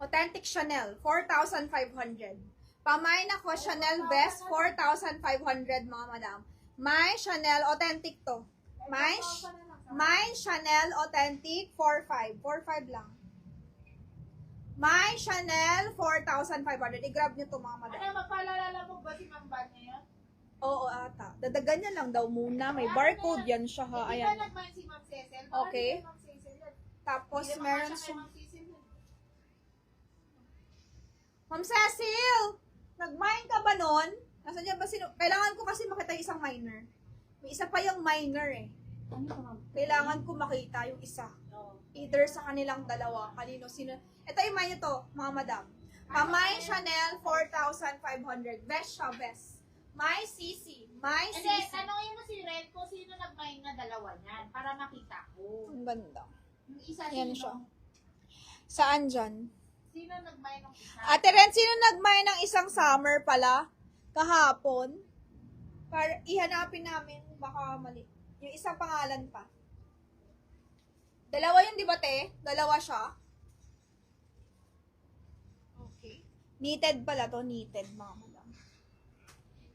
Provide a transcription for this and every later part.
Authentic Chanel, 4,500. Pamain ako, Chanel Vest, 4,500 mga madam. May Chanel Authentic to. May Chanel Authentic, 4,500. 4,500 lang. May Chanel, 4,500. I-grab nyo to mga madam. Ano, magpaalala mo ba si Ma'am Ban ngayon? Oo ata. Dadagan niya lang daw muna. May barcode yan siya ha. Hindi Ayan. ba nagmain si Ma'am Cecil? Okay. Baka Ma'am Cecil yan. Tapos Hindi meron makasya kay siya. Ma'am Cecil yan. Ma'am Cecil! Nag-mine ka ba nun? Nasaan niya ba sino? Kailangan ko kasi makita yung isang miner. May isa pa yung miner eh. Ano ka, Ma'am? Kailangan ko makita yung isa. Oo. Either sa kanilang dalawa. Kanino, sino. Ito yung mine to, mga madam. Pamay Chanel, 4,500. Vest siya, vest. My CC. My Hindi, CC. tanongin mo si Red kung sino nag-mine na dalawa niyan para makita ko. Ang ganda. Yung isa Yan sino? siya. Saan dyan? Sino nag-mine ng isa? Ate Ren, sino nag-mine ng isang summer pala? Kahapon? Para ihanapin namin, baka mali. Yung isang pangalan pa. Dalawa yun, di ba, te? Dalawa siya. Okay. Knitted pala to, knitted, mga madam.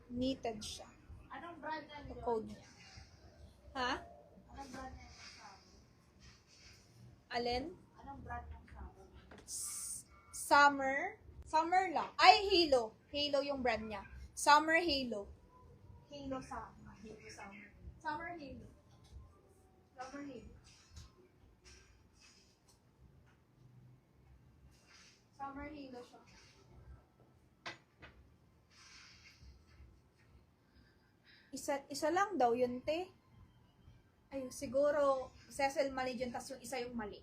Knitted siya. Anong brand na Ito yun? code niya. Ha? Anong brand na yung sabon? Alin? Anong brand ng sabon? Summer. Summer lang. Ay, Halo. Halo yung brand niya. Summer Halo. Halo Summer. Halo Summer. Summer Halo. Summer Halo. Summer Halo siya. Isa lang daw yun, te. Ay, siguro, Cecil mali dyan, tas yung isa yung mali.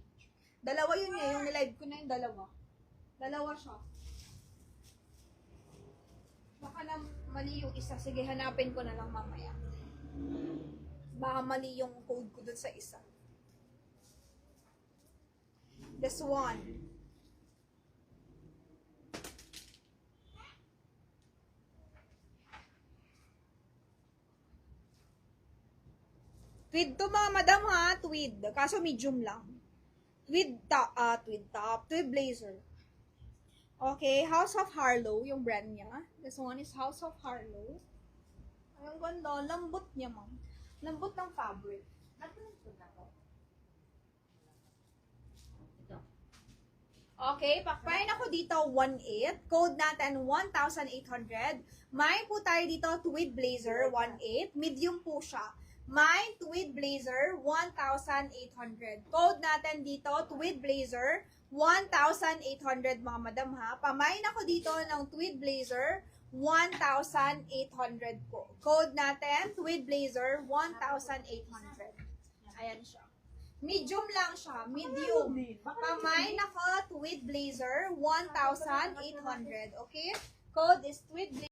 Dalawa yun eh, yung nilive ko na yung dalawa. Dalawa siya. Baka na mali yung isa. Sige, hanapin ko na lang mamaya. Baka mali yung code ko dun sa isa. This one. Tweed to mga madam ha, tweed. Kaso medium lang. Tweed blazer. Okay, House of Harlow, yung brand niya. This one is House of Harlow. Ay, ang ganda. Lambot niya, ma'am. Lambot ng fabric. Okay, pakpain ako dito 1.8. Code natin 1,800. May po tayo dito tweed blazer 1.8. Medium po siya. May tweed blazer 1,800. Code natin dito tweed blazer 1,800 mga madam ha. Pamain ako dito ng tweed blazer 1,800 po. Code natin tweed blazer 1,800. Ayan siya. Medium lang siya. Medium. Pamain ako tweed blazer 1,800. Okay? Code is tweed blazer.